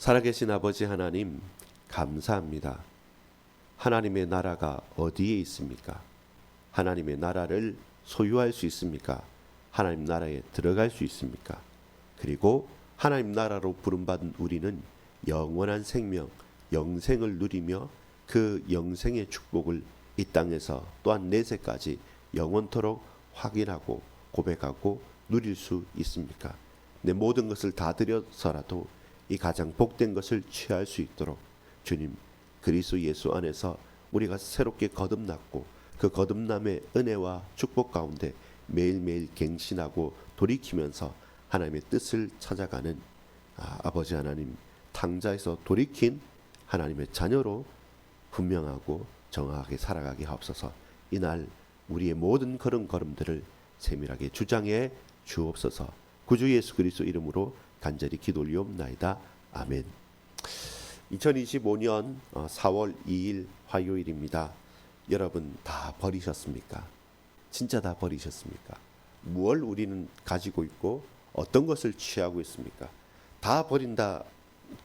살아계신 아버지 하나님, 감사합니다. 하나님의 나라가 어디에 있습니까? 하나님의 나라를 소유할 수 있습니까? 하나님 나라에 들어갈 수 있습니까? 그리고 하나님 나라로 부름받은 우리는 영원한 생명, 영생을 누리며 그 영생의 축복을 이 땅에서 또한 내세까지 영원토록 확인하고 고백하고 누릴 수 있습니까? 내 모든 것을 다 드려서라도 이 가장 복된 것을 취할 수 있도록 주님 그리스도 예수 안에서 우리가 새롭게 거듭났고 그 거듭남의 은혜와 축복 가운데 매일매일 갱신하고 돌이키면서 하나님의 뜻을 찾아가는 아버지 하나님 탕자에서 돌이킨 하나님의 자녀로 분명하고 정확하게 살아가게 하옵소서. 이날 우리의 모든 걸음들을 세밀하게 주장해 주옵소서. 구주 예수 그리스도 이름으로 간절히 기도 올리옵나이다. 아멘. 2025년 4월 2일 화요일입니다. 여러분 다 버리셨습니까? 진짜 다 버리셨습니까? 무엇을 우리는 가지고 있고 어떤 것을 취하고 있습니까? 다 버린다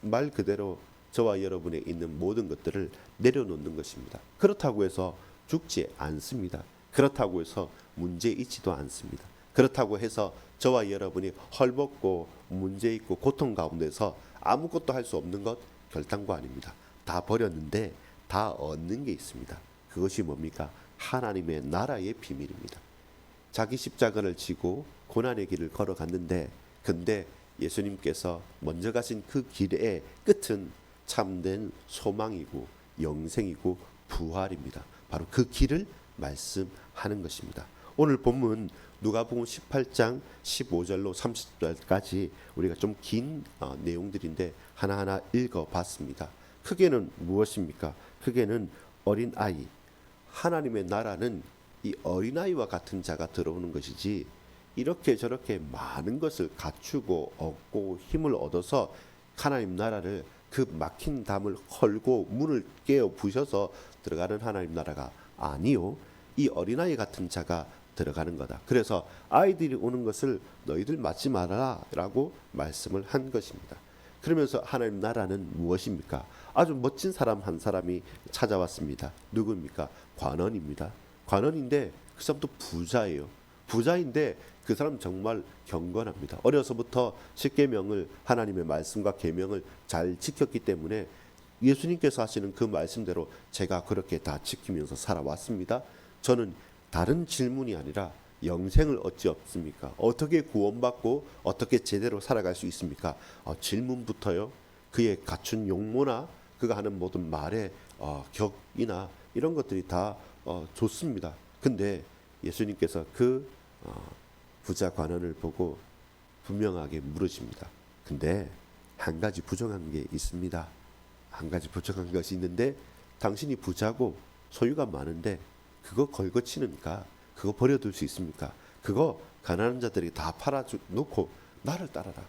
말 그대로 저와 여러분의 있는 모든 것들을 내려놓는 것입니다. 그렇다고 해서 죽지 않습니다. 그렇다고 해서 문제 있지도 않습니다. 그렇다고 해서 저와 여러분이 헐벗고 문제 있고 고통 가운데서 아무것도 할 수 없는 것 결단코 아닙니다. 다 버렸는데 다 얻는 게 있습니다. 그것이 뭡니까? 하나님의 나라의 비밀입니다. 자기 십자가를 지고 고난의 길을 걸어갔는데 근데 예수님께서 먼저 가신 그 길의 끝은 참된 소망이고 영생이고 부활입니다. 바로 그 길을 말씀하는 것입니다. 오늘 본문 누가복음 18장 15절로 30절까지 우리가 좀 긴 내용들인데 하나하나 읽어봤습니다. 크게는 무엇입니까? 크게는 어린아이, 하나님의 나라는 이 어린아이와 같은 자가 들어오는 것이지 이렇게 저렇게 많은 것을 갖추고 얻고 힘을 얻어서 하나님 나라를 그 막힌 담을 헐고 문을 깨어 부셔서 들어가는 하나님 나라가 아니요, 이 어린아이 같은 자가 들어가는 거다. 그래서 아이들이 오는 것을 너희들 맞지 말아라 라고 말씀을 한 것입니다. 그러면서 하나님 나라는 무엇입니까? 아주 멋진 사람 한 사람이 찾아왔습니다. 누구입니까? 관원입니다. 관원인데 그 사람도 부자예요. 부자인데 그 사람 정말 경건합니다. 어려서부터 십계명을 하나님의 말씀과 계명을 잘 지켰기 때문에 예수님께서 하시는 그 말씀대로 제가 그렇게 다 지키면서 살아왔습니다. 저는 다른 질문이 아니라 영생을 어찌 얻습니까? 어떻게 구원받고 어떻게 제대로 살아갈 수 있습니까? 질문부터요. 그의 갖춘 용모나 그가 하는 모든 말의 격이나 이런 것들이 다 좋습니다. 근데 예수님께서 그 부자 관원을 보고 분명하게 물으십니다. 근데 한 가지 부정한 게 있습니다. 한 가지 부정한 것이 있는데 당신이 부자고 소유가 많은데 그거 걸거치니까 그거 버려둘 수 있습니까? 그거 가난한 자들이 다 팔아놓고 나를 따라라.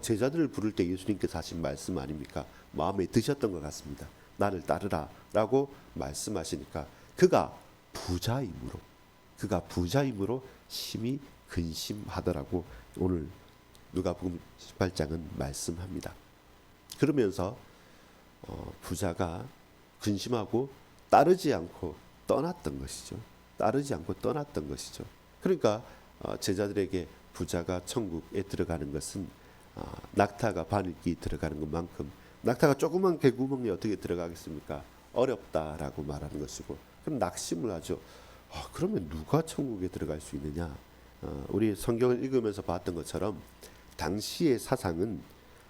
제자들을 부를 때 예수님께서 하신 말씀 아닙니까? 마음에 드셨던 것 같습니다. 나를 따르라 라고 말씀하시니까 그가 부자이므로 심히 근심하더라고 오늘 누가복음 18장은 말씀합니다. 그러면서 부자가 근심하고 따르지 않고 떠났던 것이죠. 그러니까 제자들에게 부자가 천국에 들어가는 것은 낙타가 바늘기 들어가는 것만큼 낙타가 조그만 개구멍에 어떻게 들어가겠습니까? 어렵다라고 말하는 것이고 그럼 낙심을 하죠. 그러면 누가 천국에 들어갈 수 있느냐? 우리 성경을 읽으면서 봤던 것처럼 당시의 사상은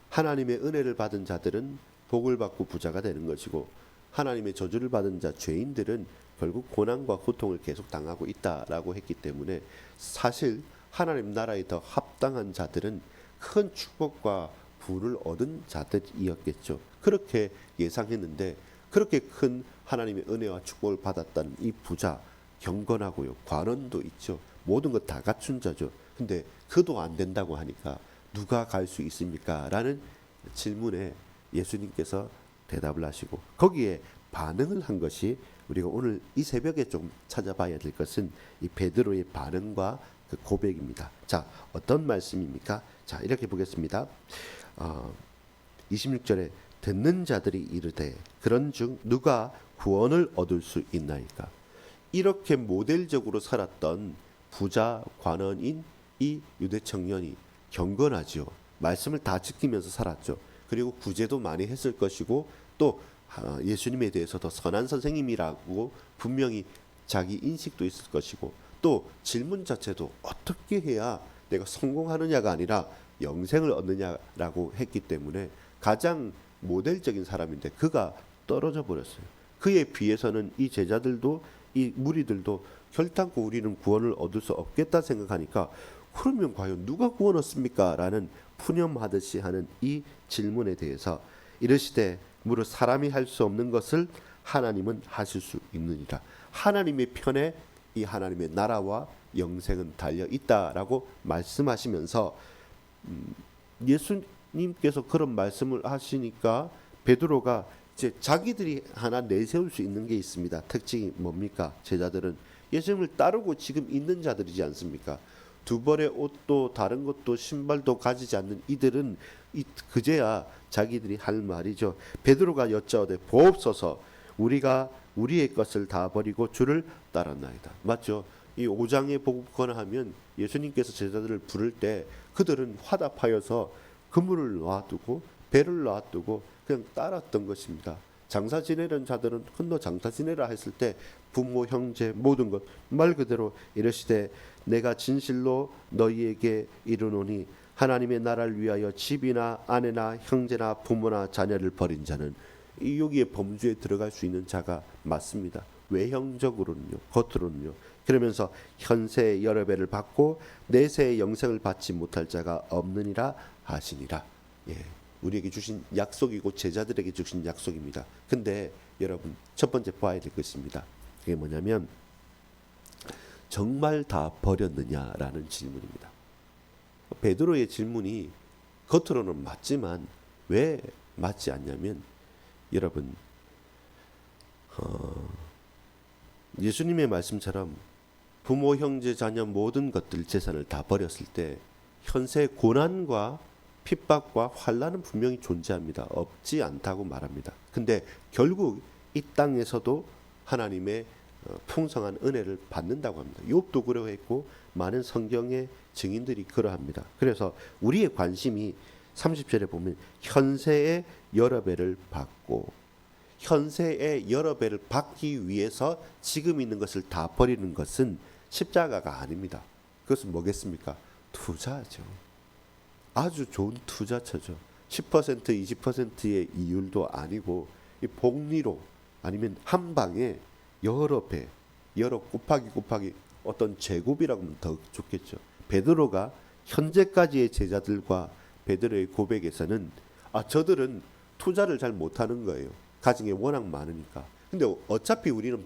하나님의 은혜를 받은 자들은 복을 받고 부자가 되는 것이고 하나님의 저주를 받은 자 죄인들은 결국 고난과 고통을 계속 당하고 있다라고 했기 때문에 사실 하나님 나라에 더 합당한 자들은 큰 축복과 부를 얻은 자들이었겠죠. 그렇게 예상했는데 그렇게 큰 하나님의 은혜와 축복을 받았다는 이 부자 경건하고요. 관원도 있죠. 모든 것 다 갖춘 자죠. 근데 그도 안 된다고 하니까 누가 갈 수 있습니까? 라는 질문에 예수님께서 대답을 하시고 거기에 반응을 한 것이 우리가 오늘 이 새벽에 좀 찾아봐야 될 것은 이 베드로의 반응과 그 고백입니다. 자, 어떤 말씀입니까? 자, 이렇게 보겠습니다. 26절에 듣는 자들이 이르되 그런즉 누가 구원을 얻을 수 있나이까. 이렇게 모델적으로 살았던 부자 관원인 이 유대 청년이 경건하죠. 말씀을 다 지키면서 살았죠. 그리고 구제도 많이 했을 것이고 또 예수님에 대해서 더 선한 선생님이라고 분명히 자기 인식도 있을 것이고 또 질문 자체도 어떻게 해야 내가 성공하느냐가 아니라 영생을 얻느냐라고 했기 때문에 가장 모델적인 사람인데 그가 떨어져 버렸어요. 그에 비해서는 이 제자들도 이 무리들도 결단코 우리는 구원을 얻을 수 없겠다 생각하니까 그러면 과연 누가 구원 얻습니까? 라는 푸념하듯이 하는 이 질문에 대해서 이르시되 무릇 사람이 할 수 없는 것을 하나님은 하실 수 있느니라. 하나님의 편에 이 하나님의 나라와 영생은 달려 있다라고 말씀하시면서 예수님께서 그런 말씀을 하시니까 베드로가 이제 자기들이 하나 내세울 수 있는 게 있습니다. 특징이 뭡니까? 제자들은 예수님을 따르고 지금 있는 자들이지 않습니까? 두 벌의 옷도 다른 것도 신발도 가지지 않는 이들은 그제야 자기들이 할 말이죠. 베드로가 여짜오되 보옵소서 우리가 우리의 것을 다 버리고 주를 따랐나이다. 맞죠? 이 5장에 보고 하면 예수님께서 제자들을 부를 때 그들은 화답하여서 그물을 놔두고 배를 놔두고 그냥 따랐던 것입니다. 장사 지내는 자들은 너 장사 지내라 했을 때 부모 형제 모든 것 말 그대로 이르시되 내가 진실로 너희에게 이르노니 하나님의 나라를 위하여 집이나 아내나 형제나 부모나 자녀를 버린 자는 여기에 범주에 들어갈 수 있는 자가 맞습니다. 외형적으로는요, 겉으로는요. 그러면서 현세의 여러 배를 받고 내세의 영생을 받지 못할 자가 없느니라 하시니라. 예, 우리에게 주신 약속이고 제자들에게 주신 약속입니다. 근데 여러분 첫 번째 봐야 될 것입니다. 그게 뭐냐면 정말 다 버렸느냐라는 질문입니다. 베드로의 질문이 겉으로는 맞지만 왜 맞지 않냐면 여러분 예수님의 말씀처럼 부모, 형제, 자녀 모든 것들 재산을 다 버렸을 때 현세 고난과 핍박과 환난은 분명히 존재합니다. 없지 않다고 말합니다. 근데 결국 이 땅에서도 하나님의 풍성한 은혜를 받는다고 합니다. 욥도 그러했고 많은 성경의 증인들이 그러합니다. 그래서 우리의 관심이 30절에 보면 현세의 여러 배를 받고 현세의 여러 배를 받기 위해서 지금 있는 것을 다 버리는 것은 십자가가 아닙니다. 그것은 뭐겠습니까? 투자죠. 아주 좋은 투자처죠. 10% 20%의 이율도 아니고 이 복리로 아니면 한 방에 여러 배, 여러 곱하기 어떤 제곱이라고 하면 더 좋겠죠. 베드로가 현재까지의 제자들과 베드로의 고백에서는 저들은 투자를 잘 못하는 거예요. 가진 게 워낙 많으니까. 근데 어차피 우리는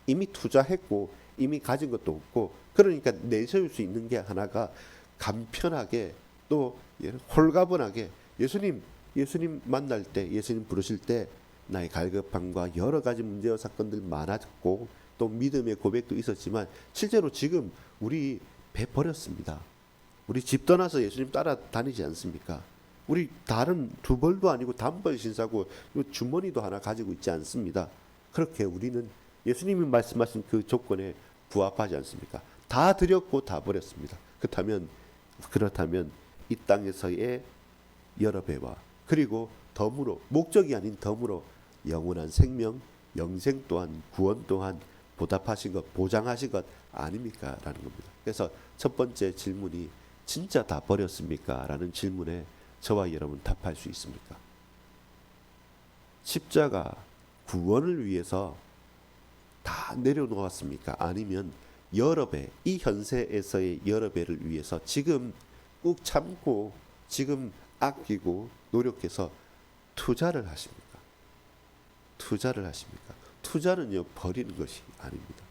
이미 투자했고 이미 가진 것도 없고 그러니까 내세울 수 있는 게 하나가 간편하게 또 홀가분하게 예수님 만날 때 예수님 부르실 때 나의 갈급함과 여러 가지 문제와 사건들 많았고 또 믿음의 고백도 있었지만 실제로 지금 우리 배 버렸습니다. 우리 집 떠나서 예수님 따라다니지 않습니까? 우리 다른 두 벌도 아니고 단벌 신사고 주머니도 하나 가지고 있지 않습니다. 그렇게 우리는 예수님이 말씀하신 그 조건에 부합하지 않습니까? 다 드렸고 다 버렸습니다. 그렇다면 이 땅에서의 여러 배와 그리고 덤으로 목적이 아닌 덤으로 영원한 생명, 영생 또한 구원 또한 보답하신 것, 보장하신 것 아닙니까? 라는 겁니다. 그래서 첫 번째 질문이 진짜 다 버렸습니까? 라는 질문에 저와 여러분 답할 수 있습니까? 십자가 구원을 위해서 다 내려놓았습니까? 아니면 여러 배, 이 현세에서의 여러 배를 위해서 지금 꾹 참고 지금 아끼고 노력해서 투자를 하십니까? 투자는요 버리는 것이 아닙니다.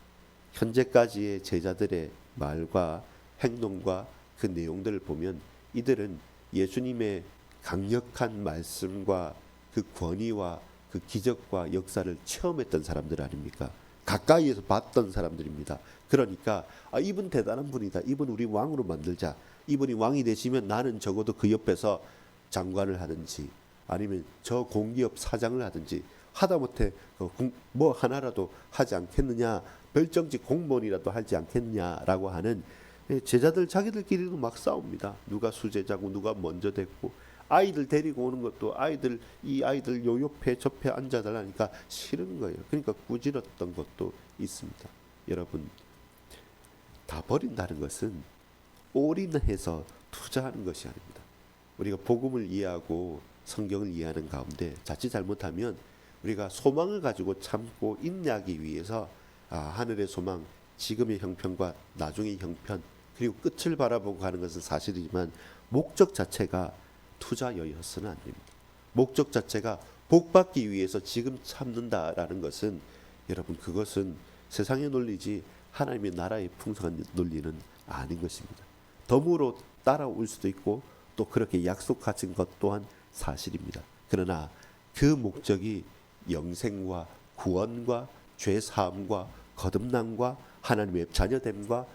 현재까지의 제자들의 말과 행동과 그 내용들을 보면 이들은 예수님의 강력한 말씀과 그 권위와 그 기적과 역사를 체험했던 사람들 아닙니까? 가까이에서 봤던 사람들입니다. 그러니까 이분 대단한 분이다. 이분 우리 왕으로 만들자. 이분이 왕이 되시면 나는 적어도 그 옆에서 장관을 하든지 아니면 저 공기업 사장을 하든지 하다못해 뭐 하나라도 하지 않겠느냐, 별정직 공무원이라도 하지 않겠느냐라고 하는 제자들 자기들끼리도 막 싸웁니다. 누가 수제자고 누가 먼저 됐고, 아이들 데리고 오는 것도 이 아이들 요 옆에 저옆에 앉아달라니까 싫은 거예요. 그러니까 꾸짖었던 것도 있습니다. 여러분, 다 버린다는 것은 올인해서 투자하는 것이 아닙니다. 우리가 복음을 이해하고 성경을 이해하는 가운데 자칫 잘못하면 우리가 소망을 가지고 참고 인내하기 위해서 하늘의 소망, 지금의 형편과 나중의 형편, 그리고 끝을 바라보고 가는 것은 사실이지만 목적 자체가 투자여서는 안 됩니다. 목적 자체가 복받기 위해서 지금 참는다라는 것은, 여러분, 그것은 세상의 논리지 하나님의 나라의 풍성한 논리는 아닌 것입니다. 덤으로 따라올 수도 있고 또 그렇게 약속하신 것 또한 사실입니다. 그러나 그 목적이 영생과 구원과 죄사함과 거듭남과 하나님의 자녀됨과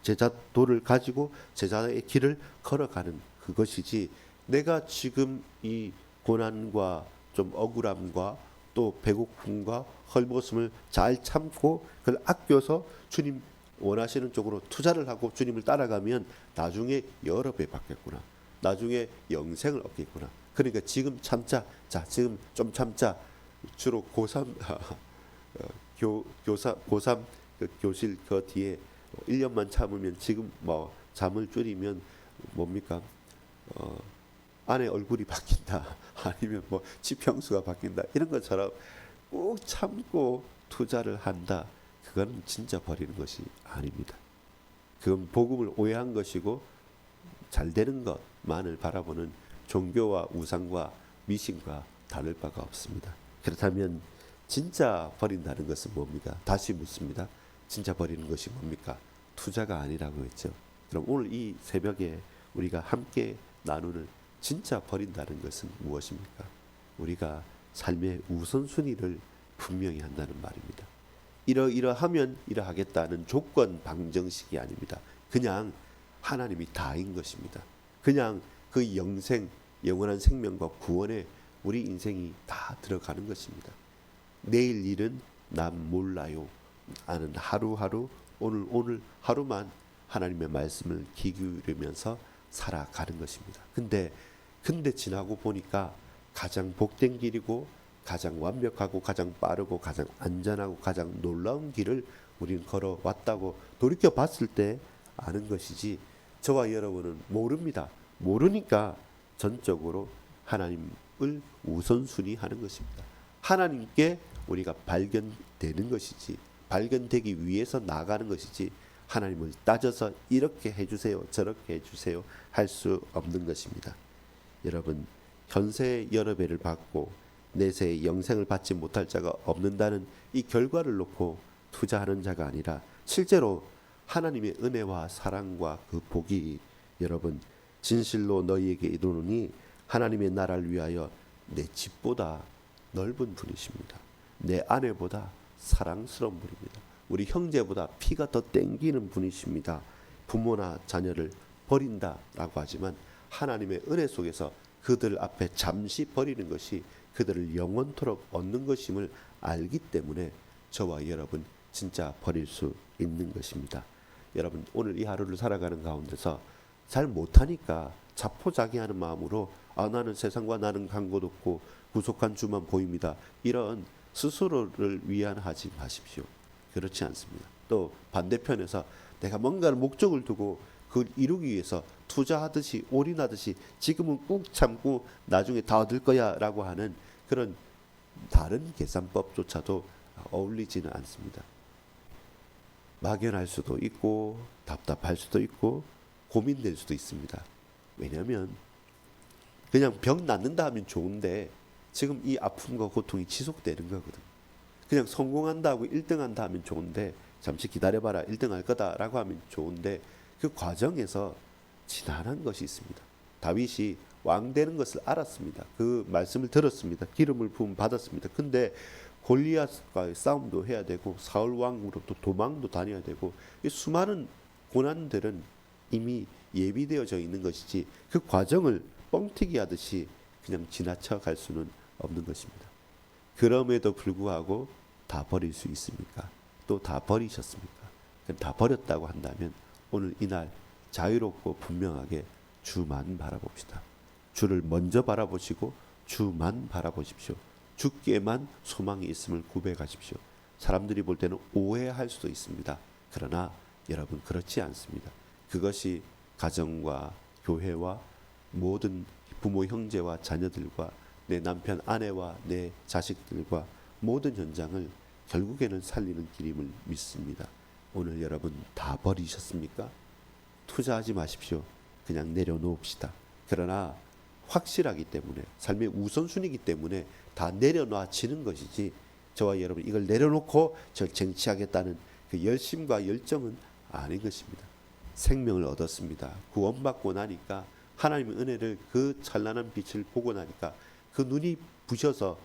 제자도를 가지고 제자의 길을 걸어가는 그것이지, 내가 지금 이 고난과 좀 억울함과 또 배고픔과 헐벗음을 잘 참고 그걸 아껴서 주님 원하시는 쪽으로 투자를 하고 주님을 따라가면 나중에 여러 배 받겠구나, 나중에 영생을 얻겠구나. 그러니까 지금 참자. 자, 지금 좀 참자. 주로 고3 고3 그 교실 그 뒤에 1년만 참으면, 지금 뭐 잠을 줄이면 뭡니까? 아내 얼굴이 바뀐다. 아니면 뭐 지평수가 바뀐다. 이런 것처럼 꼭 참고 투자를 한다. 그건 진짜 버리는 것이 아닙니다. 그건 복음을 오해한 것이고 잘 되는 것만을 바라보는 종교와 우상과 미신과 다를 바가 없습니다. 그렇다면 진짜 버린다는 것은 뭡니까? 다시 묻습니다. 진짜 버리는 것이 뭡니까? 투자가 아니라고 했죠. 그럼 오늘 이 새벽에 우리가 함께 나누는 진짜 버린다는 것은 무엇입니까? 우리가 삶의 우선순위를 분명히 한다는 말입니다. 이러하면 이러하겠다는 조건 방정식이 아닙니다. 그냥 하나님이 다인 것입니다. 그냥 그 영원한 생명과 구원에 우리 인생이 다 들어가는 것입니다. 내일 일은 난 몰라요. 나는 하루하루 오늘 하루만 하나님의 말씀을 귀 기울이면서 살아가는 것입니다. 근데 지나고 보니까 가장 복된 길이고 가장 완벽하고 가장 빠르고 가장 안전하고 가장 놀라운 길을 우리는 걸어왔다고 돌이켜 봤을 때 아는 것이지, 저와 여러분은 모릅니다. 모르니까 전적으로 하나님을 우선순위 하는 것입니다. 하나님께 우리가 발견되는 것이지, 발견되기 위해서 나가는 것이지, 하나님을 따져서 이렇게 해주세요 저렇게 해주세요 할 수 없는 것입니다. 여러분, 현세의 여러 배를 받고 내세의 영생을 받지 못할 자가 없는다는 이 결과를 놓고 투자하는 자가 아니라, 실제로 하나님의 은혜와 사랑과 그 복이, 여러분, 진실로 너희에게 이르노니 하나님의 나라를 위하여 내 집보다 넓은 분이십니다. 내 아내보다 사랑스러운 분입니다. 우리 형제보다 피가 더 땡기는 분이십니다. 부모나 자녀를 버린다라고 하지만 하나님의 은혜 속에서 그들 앞에 잠시 버리는 것이 그들을 영원토록 얻는 것임을 알기 때문에 저와 여러분 진짜 버릴 수 있는 것입니다. 여러분, 오늘 이 하루를 살아가는 가운데서 잘 못하니까 자포자기하는 마음으로 나는 세상과 나는 간 곳 없고 구속한 주만 보입니다, 이런 스스로를 위안하지 마십시오. 그렇지 않습니다. 또 반대편에서 내가 뭔가를 목적을 두고 그걸 이루기 위해서 투자하듯이 올인하듯이 지금은 꾹 참고 나중에 다 얻을 거야 라고 하는 그런 다른 계산법조차도 어울리지는 않습니다. 막연할 수도 있고 답답할 수도 있고 고민될 수도 있습니다. 왜냐하면 그냥 병 낫는다 하면 좋은데 지금 이 아픔과 고통이 지속되는 거거든. 그냥 성공한다고 1등한다 하면 좋은데, 잠시 기다려봐라 1등할 거다라고 하면 좋은데, 그 과정에서 지난한 것이 있습니다. 다윗이 왕 되는 것을 알았습니다. 그 말씀을 들었습니다. 기름을 부음 받았습니다. 근데 골리앗과의 싸움도 해야 되고 사울 왕으로부터 도망도 다녀야 되고, 이 수많은 고난들은 이미 예비되어져 있는 것이지 그 과정을 뻥튀기 하듯이 그냥 지나쳐 갈 수는 없는 것입니다. 그럼에도 불구하고 다 버릴 수 있습니까? 또 다 버리셨습니까? 다 버렸다고 한다면 오늘 이날 자유롭고 분명하게 주만 바라봅시다. 주를 먼저 바라보시고 주만 바라보십시오. 주께만 소망이 있음을 고백하십시오. 사람들이 볼 때는 오해할 수도 있습니다. 그러나 여러분 그렇지 않습니다. 그것이 가정과 교회와 모든 부모 형제와 자녀들과 내 남편 아내와 내 자식들과 모든 현장을 결국에는 살리는 길임을 믿습니다. 오늘 여러분 다 버리셨습니까? 투자하지 마십시오. 그냥 내려놓읍시다. 그러나 확실하기 때문에 삶의 우선순위이기 때문에 다 내려놔지는 것이지 저와 여러분 이걸 내려놓고 저 쟁취하겠다는 그 열심과 열정은 아닌 것입니다. 생명을 얻었습니다. 구원받고 나니까 하나님의 은혜를 그 찬란한 빛을 보고 나니까 그 눈이 부셔서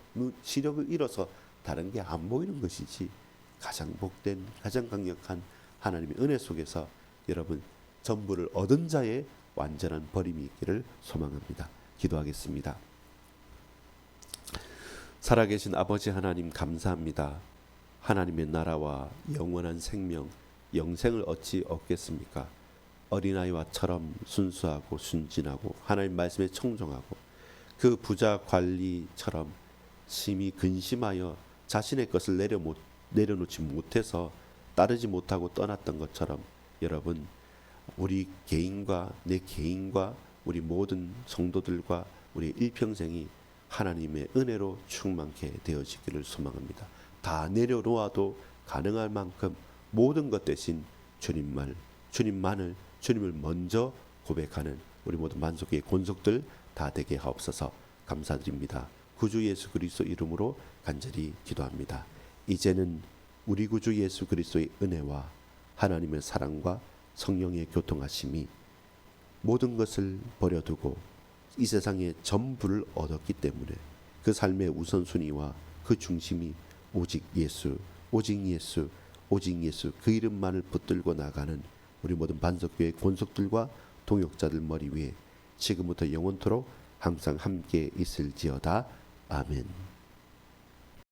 시력을 잃어서 다른 게 안 보이는 것이지 가장 복된 가장 강력한 하나님의 은혜 속에서 여러분 전부를 얻은 자의 완전한 버림이 있기를 소망합니다. 기도하겠습니다. 살아계신 아버지 하나님 감사합니다. 하나님의 나라와 영원한 생명 영생을 어찌 얻겠습니까? 어린아이와처럼 순수하고 순진하고 하나님 말씀에 청종하고 그 부자 관리처럼 심히 근심하여 자신의 것을 내려놓지 못해서 따르지 못하고 떠났던 것처럼 여러분 우리 개인과 내 개인과 우리 모든 성도들과 우리 일평생이 하나님의 은혜로 충만케 되어지기를 소망합니다. 다 내려놓아도 가능할 만큼 모든 것 대신 주님만, 주님만을, 주님을 먼저 고백하는 우리 모든 만족의 권속들 다 되게 하옵소서. 감사드립니다. 구주 예수 그리스도 이름으로 간절히 기도합니다. 이제는 우리 구주 예수 그리스도의 은혜와 하나님의 사랑과 성령의 교통하심이 모든 것을 버려두고 이 세상의 전부를 얻었기 때문에 그 삶의 우선순위와 그 중심이 오직 예수, 오직 예수, 오직 예수 그 이름만을 붙들고 나가는 우리 모든 반석교회 권속들과 동역자들 머리 위에 지금부터 영원토록 항상 함께 있을지어다. 아멘.